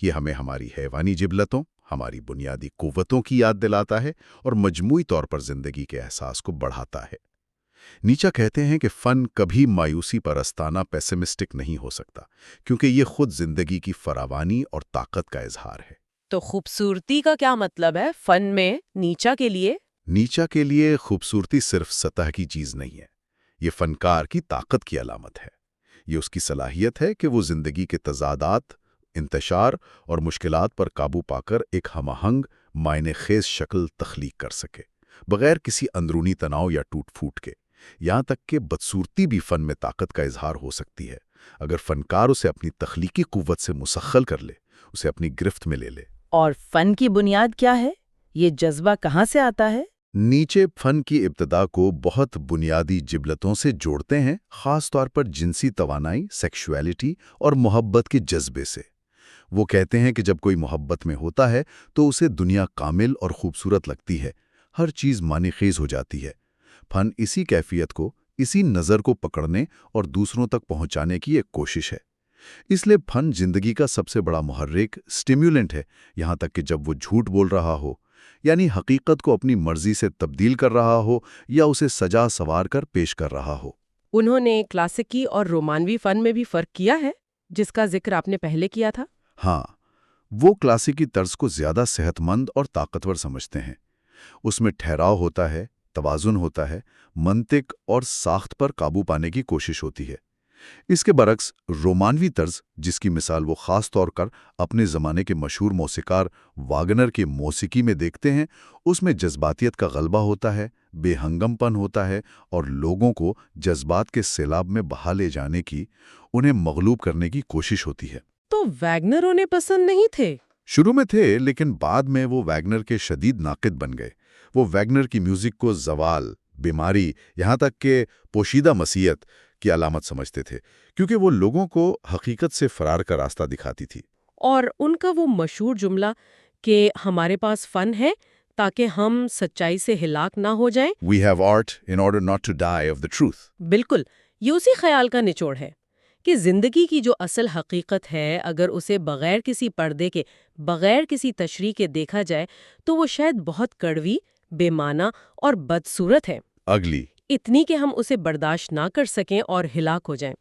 یہ ہمیں ہماری حیوانی جبلتوں، ہماری بنیادی قوتوں کی یاد دلاتا ہے اور مجموعی طور پر زندگی کے احساس کو بڑھاتا ہے۔ نیچا کہتے ہیں کہ فن کبھی مایوسی پرستانہ پیسمسٹک نہیں ہو سکتا، کیونکہ یہ خود زندگی کی فراوانی اور طاقت کا اظہار ہے۔ تو خوبصورتی کا کیا مطلب ہے فن میں نیچا کے لیے؟ نیچا کے لیے خوبصورتی صرف سطح کی چیز نہیں ہے، یہ فنکار کی طاقت کی علامت ہے۔ یہ اس کی صلاحیت ہے کہ وہ زندگی کے تضادات، انتشار اور مشکلات پر قابو پا کر ایک ہم آہنگ، معنی خیز شکل تخلیق کر سکے، بغیر کسی اندرونی تناؤ یا ٹوٹ پھوٹ کے۔ یہاں تک کہ بدصورتی بھی فن میں طاقت کا اظہار ہو سکتی ہے، اگر فنکار اسے اپنی تخلیقی قوت سے مسخل کر لے، اسے اپنی گرفت میں لے لے۔ اور فن کی بنیاد کیا ہے؟ یہ جذبہ کہاں سے آتا ہے؟ نیچے فن کی ابتدا کو بہت بنیادی جبلتوں سے جوڑتے ہیں، خاص طور پر جنسی توانائی، سیکشولیٹی اور محبت کے جذبے سے۔ وہ کہتے ہیں کہ جب کوئی محبت میں ہوتا ہے تو اسے دنیا کامل اور خوبصورت لگتی ہے، ہر چیز معنی خیز ہو جاتی ہے۔ فن اسی کیفیت کو، اسی نظر کو پکڑنے اور دوسروں تک پہنچانے کی ایک کوشش ہے۔ اس لیے فن زندگی کا سب سے بڑا محرک، سٹیمیولنٹ ہے، یہاں تک کہ جب وہ جھوٹ بول رہا ہو، یعنی حقیقت کو اپنی مرضی سے تبدیل کر رہا ہو یا اسے سجا سوار کر پیش کر رہا ہو۔ انہوں نے کلاسیکی اور رومانوی فن میں بھی فرق کیا ہے، جس کا ذکر آپ نے پہلے کیا تھا۔ ہاں، وہ کلاسیکی طرز کو زیادہ صحت مند اور طاقتور سمجھتے ہیں۔ اس میں ٹھہراؤ ہوتا ہے، توازن ہوتا ہے، منطق اور ساخت پر قابو پانے کی کوشش ہوتی ہے۔ اس کے برعکس رومانوی طرز، جس کی مثال وہ خاص طور پر اپنے زمانے کے مشہور موسیقار واگنر کی موسیقی میں دیکھتے ہیں، اس میں جذباتیت کا غلبہ ہوتا ہے، بے ہنگم پن ہوتا ہے اور لوگوں کو جذبات کے سیلاب میں بہا لے جانے کی، انہیں مغلوب کرنے کی کوشش ہوتی ہے۔ تو ویگنر انہیں پسند نہیں تھے؟ شروع میں تھے، لیکن بعد میں وہ ویگنر کے شدید ناقد بن گئے۔ وہ ویگنر کی میوزک کو زوال، بیماری، یہاں تک کہ پوشیدہ مسیحیت کی علامت سمجھتے تھے، کیونکہ وہ لوگوں کو حقیقت سے فرار کا راستہ دکھاتی تھی۔ اور ان کا وہ مشہور جملہ کہ ہمارے پاس فن ہے تاکہ ہم سچائی سے ہلاک نہ ہو جائیں۔ We have art in order not to die of the truth۔ بالکل، یہ اسی خیال کا نچوڑ ہے کہ زندگی کی جو اصل حقیقت ہے، اگر اسے بغیر کسی پردے کے، بغیر کسی تشریح کے دیکھا جائے تو وہ شاید بہت کڑوی، بے معنی اور بدصورت ہے، اگلی اتنی کہ ہم اسے برداشت نہ کر سکیں اور ہلاک ہو جائیں۔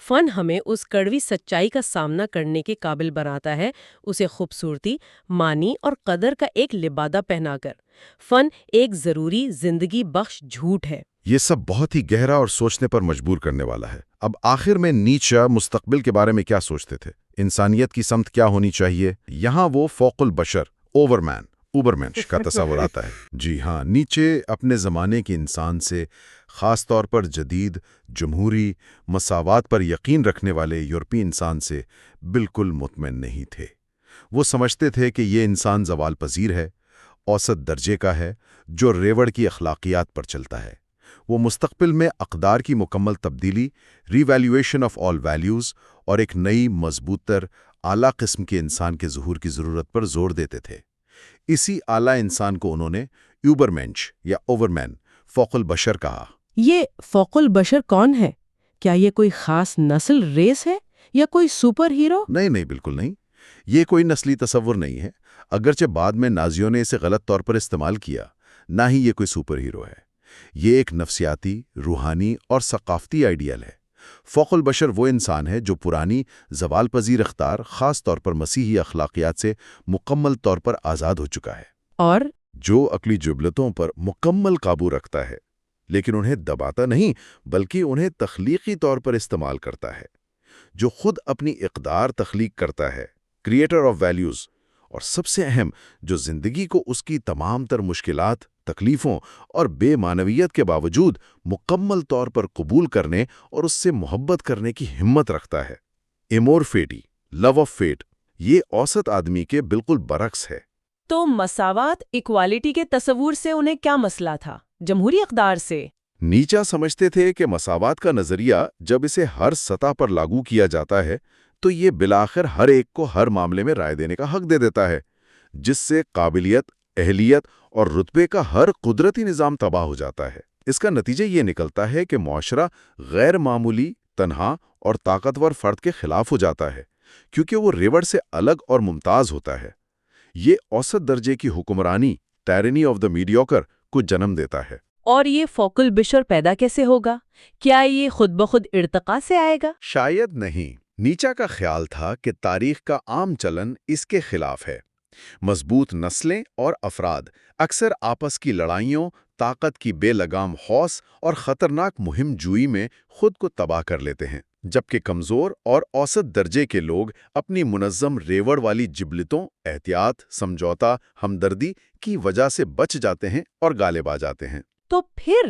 فن ہمیں اس کڑوی سچائی کا سامنا کرنے کے قابل بناتا ہے، اسے خوبصورتی، معنی اور قدر کا ایک لبادہ پہنا کر۔ فن ایک ضروری زندگی بخش جھوٹ ہے۔ یہ سب بہت ہی گہرا اور سوچنے پر مجبور کرنے والا ہے۔ اب آخر میں نیچا مستقبل کے بارے میں کیا سوچتے تھے؟ انسانیت کی سمت کیا ہونی چاہیے؟ یہاں وہ فوق البشر، اوبرمینش کا تصور آتا ہے۔ جی ہاں، نیچے اپنے زمانے کے انسان سے، خاص طور پر جدید، جمہوری، مساوات پر یقین رکھنے والے یورپی انسان سے بالکل مطمئن نہیں تھے۔ وہ سمجھتے تھے کہ یہ انسان زوال پذیر ہے، اوسط درجے کا ہے، جو ریوڑ کی اخلاقیات پر چلتا ہے۔ وہ مستقبل میں اقدار کی مکمل تبدیلی، ری ویلیویشن آف آل ویلیوز اور ایک نئی، مضبوط تر، اعلیٰ قسم کے انسان کے ظہور کی ضرورت پر زور دیتے تھے۔ اسی اعلیٰ انسان کو انہوں نے اوبرمینش یا اوورمین، فوق البشر کہا۔ یہ فوق البشر کون ہے؟ کیا یہ کوئی خاص نسل ریس ہے یا کوئی سپر ہیرو؟ نہیں، بالکل نہیں۔ یہ کوئی نسلی تصور نہیں ہے، اگرچہ بعد میں نازیوں نے اسے غلط طور پر استعمال کیا۔ نہ ہی یہ کوئی سپر ہیرو ہے، یہ ایک نفسیاتی، روحانی اور ثقافتی آئیڈیل ہے۔ فوق البشر وہ انسان ہے جو پرانی، زوال پذیر اختیار، خاص طور پر مسیحی اخلاقیات سے مکمل طور پر آزاد ہو چکا ہے، اور جو عقلی جبلتوں پر مکمل قابو رکھتا ہے، لیکن انہیں دباتا نہیں بلکہ انہیں تخلیقی طور پر استعمال کرتا ہے، جو خود اپنی اقدار تخلیق کرتا ہے، کریٹر آف ویلیوز، اور سب سے اہم، جو زندگی کو اس کی تمام تر مشکلات، تکلیفوں اور بے معنویت کے باوجود مکمل طور پر قبول کرنے اور اس سے محبت کرنے کی ہمت رکھتا ہے۔ Egmore fatty, love of fat, یہ اوسط آدمی کے بالکل برعکس ہے۔ تو مساوات ایکوالٹی کے تصور سے انہیں کیا مسئلہ تھا؟ جمہوری اقدار سے؟ نیچا سمجھتے تھے کہ مساوات کا نظریہ جب اسے ہر سطح پر لاگو کیا جاتا ہے تو یہ بالآخر ہر ایک کو ہر معاملے میں رائے دینے کا حق دے دیتا ہے، جس سے قابلیت، اہلیت اور رتبے کا ہر قدرتی نظام تباہ ہو جاتا ہے۔ اس کا نتیجہ یہ نکلتا ہے کہ معاشرہ غیر معمولی، تنہا اور طاقتور فرد کے خلاف ہو جاتا ہے، کیونکہ وہ ریوڑ سے الگ اور ممتاز ہوتا ہے۔ یہ اوسط درجے کی حکمرانی، ٹائرنی آف دا میڈیوکر، کو جنم دیتا ہے۔ اور یہ فوکل بشر پیدا کیسے ہوگا؟ کیا یہ خود بخود ارتقاء سے آئے گا؟ شاید نہیں۔ نیچا کا خیال تھا کہ تاریخ کا عام چلن اس کے خلاف ہے۔ مضبوط نسلیں اور افراد اکثر آپس کی لڑائیوں، طاقت کی بے لگام حوث اور خطرناک مہم جوئی میں خود کو تباہ کر لیتے ہیں، جبکہ کمزور اور اوسط درجے کے لوگ اپنی منظم ریوڑ والی جبلتوں، احتیاط، سمجھوتا، ہمدردی کی وجہ سے بچ جاتے ہیں اور غالب آ جاتے ہیں۔ تو پھر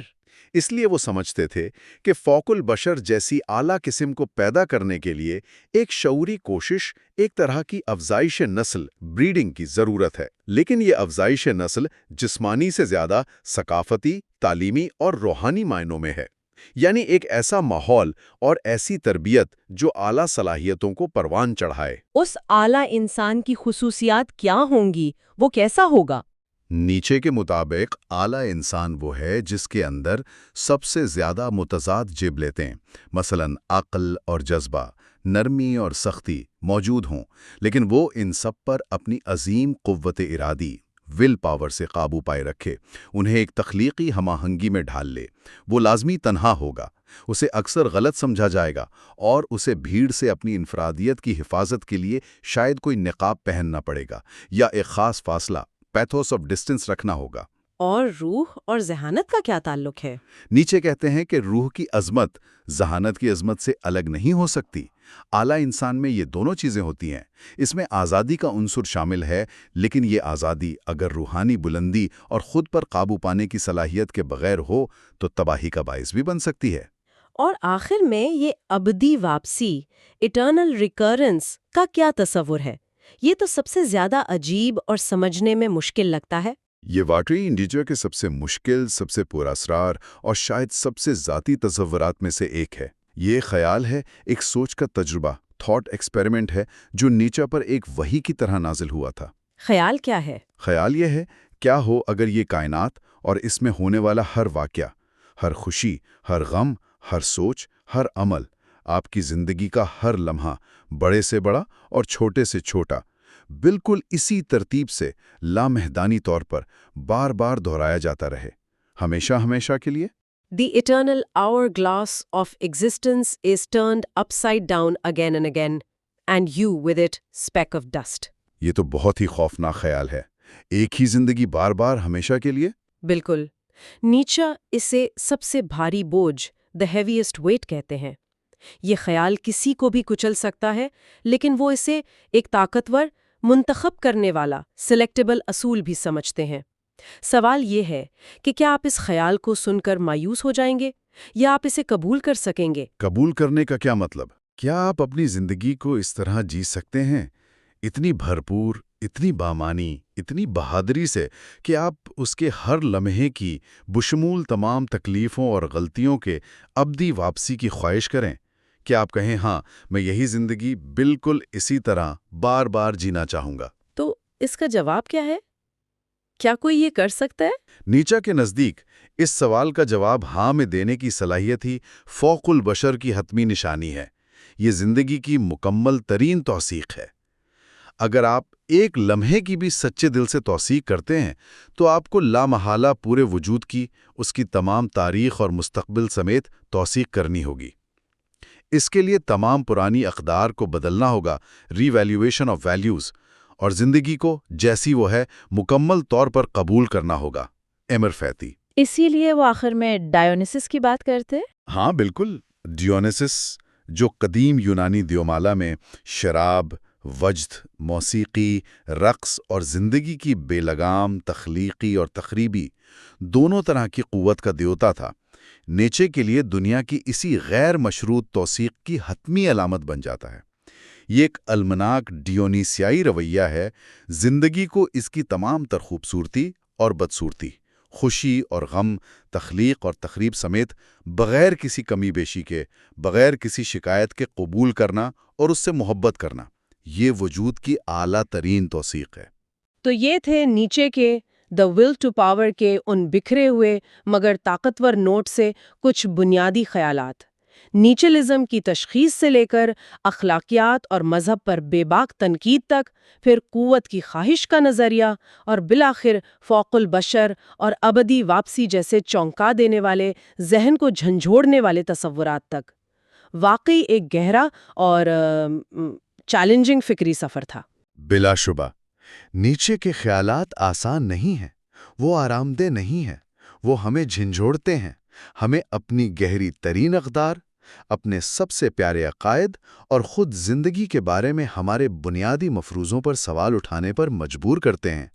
اس لیے وہ سمجھتے تھے کہ فوق البشر جیسی اعلیٰ قسم کو پیدا کرنے کے لیے ایک شعوری کوشش، ایک طرح کی افزائش نسل، بریڈنگ کی ضرورت ہے۔ لیکن یہ افزائش نسل جسمانی سے زیادہ ثقافتی، تعلیمی اور روحانی معنوں میں ہے، یعنی ایک ایسا ماحول اور ایسی تربیت جو اعلیٰ صلاحیتوں کو پروان چڑھائے۔ اس اعلیٰ انسان کی خصوصیات کیا ہوں گی؟ وہ کیسا ہوگا؟ نیچے کے مطابق اعلیٰ انسان وہ ہے جس کے اندر سب سے زیادہ متضاد جبلتیں، مثلا عقل اور جذبہ، نرمی اور سختی موجود ہوں، لیکن وہ ان سب پر اپنی عظیم قوت ارادی، ول پاور سے قابو پائے رکھے، انہیں ایک تخلیقی ہم آہنگی میں ڈھال لے۔ وہ لازمی تنہا ہوگا، اسے اکثر غلط سمجھا جائے گا، اور اسے بھیڑ سے اپنی انفرادیت کی حفاظت کے لیے شاید کوئی نقاب پہننا پڑے گا یا ایک خاص فاصلہ، پیتھوس آف ڈسٹنس، رکھنا ہوگا۔ اور روح اور ذہانت کا کیا تعلق ہے؟ نیچے کہتے ہیں کہ روح کی عظمت ذہانت کی عظمت سے الگ نہیں ہو سکتی۔ اعلیٰ انسان میں یہ دونوں چیزیں ہوتی ہیں۔ اس میں آزادی کا عنصر شامل ہے، لیکن یہ آزادی اگر روحانی بلندی اور خود پر قابو پانے کی صلاحیت کے بغیر ہو تو تباہی کا باعث بھی بن سکتی ہے۔ اور آخر میں یہ ابدی واپسی، ایٹرنل ریکرنس کا کیا تصور ہے؟ یہ تو سب سے زیادہ عجیب اور سمجھنے میں مشکل لگتا ہے۔ یہ واقعی نیچے کے سب سے مشکل، سب سے پر اسرار اور شاید سب سے ذاتی تصورات میں سے ایک ہے۔ یہ خیال ہے، ایک سوچ کا تجربہ، تھاٹ ایکسپیریمنٹ ہے، جو نیچے پر ایک وحی کی طرح نازل ہوا تھا۔ خیال کیا ہے؟ خیال یہ ہے، کیا ہو اگر یہ کائنات اور اس میں ہونے والا ہر واقعہ، ہر خوشی، ہر غم، ہر سوچ، ہر عمل، آپ کی زندگی کا ہر لمحہ، بڑے سے بڑا اور چھوٹے سے چھوٹا، بالکل اسی ترتیب سے لامحدانی طور پر بار بار دہرایا جاتا رہے، ہمیشہ ہمیشہ کے لیے۔ The eternal hourglass of existence is turned upside down again and again, and you with it, speck of dust. یہ تو بہت ہی خوفناک خیال ہے، ایک ہی زندگی بار بار ہمیشہ کے لیے۔ بالکل، نیچا اسے سب سے بھاری بوجھ، the heaviest weight کہتے ہیں۔ یہ خیال کسی کو بھی کچل سکتا ہے، لیکن وہ اسے ایک طاقتور، منتخب کرنے والا، سلیکٹیبل اصول بھی سمجھتے ہیں۔ سوال یہ ہے کہ کیا آپ اس خیال کو سن کر مایوس ہو جائیں گے یا آپ اسے قبول کر سکیں گے؟ قبول کرنے کا کیا مطلب؟ کیا آپ اپنی زندگی کو اس طرح جی سکتے ہیں، اتنی بھرپور، اتنی بامانی، اتنی بہادری سے کہ آپ اس کے ہر لمحے کی بشمول تمام تکلیفوں اور غلطیوں کے ابدی واپسی کی خواہش کریں؟ کیا آپ کہیں ہاں، میں یہی زندگی بالکل اسی طرح بار بار جینا چاہوں گا؟ تو اس کا جواب کیا ہے؟ کیا کوئی یہ کر سکتا ہے؟ نیچا کے نزدیک اس سوال کا جواب ہاں میں دینے کی صلاحیت ہی فوق البشر کی حتمی نشانی ہے۔ یہ زندگی کی مکمل ترین توثیق ہے۔ اگر آپ ایک لمحے کی بھی سچے دل سے توثیق کرتے ہیں تو آپ کو لامحالہ پورے وجود کی، اس کی تمام تاریخ اور مستقبل سمیت توثیق کرنی ہوگی۔ اس کے لیے تمام پرانی اقدار کو بدلنا ہوگا، ری ویلیویشن آف ویلیوز، اور زندگی کو جیسی وہ ہے مکمل طور پر قبول کرنا ہوگا۔ ایمر فیتی۔ اسی لیے وہ آخر میں ڈائیونیسس کی بات کرتے؟ ہاں بالکل، ڈیونیسس، جو قدیم یونانی دیومالا میں شراب، وجد، موسیقی، رقص اور زندگی کی بے لگام تخلیقی اور تخریبی دونوں طرح کی قوت کا دیوتا تھا، نیچے کے لیے دنیا کی اسی غیر مشروط توثیق کی حتمی علامت بن جاتا ہے۔ یہ ایک المناک ڈیونیسیائی رویہ ہے، زندگی کو اس کی تمام تر خوبصورتی اور بدصورتی، خوشی اور غم، تخلیق اور تخریب سمیت بغیر کسی کمی بیشی کے، بغیر کسی شکایت کے قبول کرنا اور اس سے محبت کرنا، یہ وجود کی اعلیٰ ترین توثیق ہے۔ تو یہ تھے نیچے کے دا ول ٹو پاور کے ان بکھرے ہوئے مگر طاقتور نوٹ سے کچھ بنیادی خیالات، نیچلزم کی تشخیص سے لے کر اخلاقیات اور مذہب پر بے باک تنقید تک، پھر قوت کی خواہش کا نظریہ، اور بالآخر فوق البشر اور ابدی واپسی جیسے چونکا دینے والے، ذہن کو جھنجھوڑنے والے تصورات تک۔ واقعی ایک گہرا اور چیلنجنگ فکری سفر تھا۔ بلا شبہ نیچے کے خیالات آسان نہیں ہیں، وہ آرام دہ نہیں ہیں، وہ ہمیں جھنجھوڑتے ہیں، ہمیں اپنی گہری ترین اقدار، اپنے سب سے پیارے عقائد اور خود زندگی کے بارے میں ہمارے بنیادی مفروضوں پر سوال اٹھانے پر مجبور کرتے ہیں۔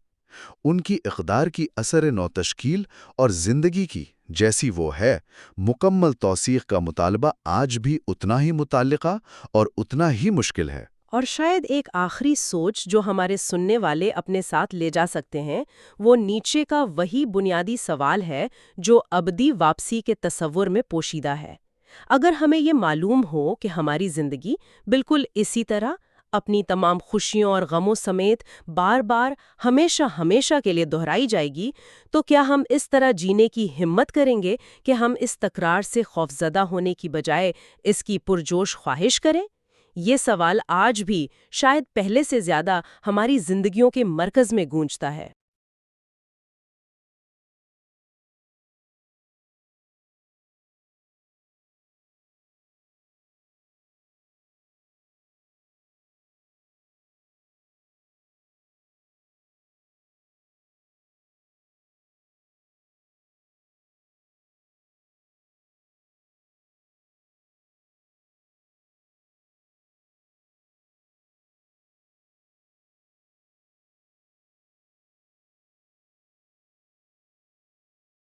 ان کی اقدار کی اثر نو تشکیل اور زندگی کی جیسی وہ ہے مکمل توثیق کا مطالبہ آج بھی اتنا ہی متعلقہ اور اتنا ہی مشکل ہے۔ اور شاید ایک آخری سوچ جو ہمارے سننے والے اپنے ساتھ لے جا سکتے ہیں، وہ نیچے کا وہی بنیادی سوال ہے جو ابدی واپسی کے تصور میں پوشیدہ ہے۔ اگر ہمیں یہ معلوم ہو کہ ہماری زندگی بالکل اسی طرح اپنی تمام خوشیوں اور غموں سمیت بار بار ہمیشہ ہمیشہ کے لیے دہرائی جائے گی، تو کیا ہم اس طرح جینے کی ہمت کریں گے کہ ہم اس تکرار سے خوفزدہ ہونے کی بجائے اس کی پرجوش خواہش کریں؟ یہ سوال آج بھی شاید پہلے سے زیادہ ہماری زندگیوں کے مرکز میں گونجتا ہے۔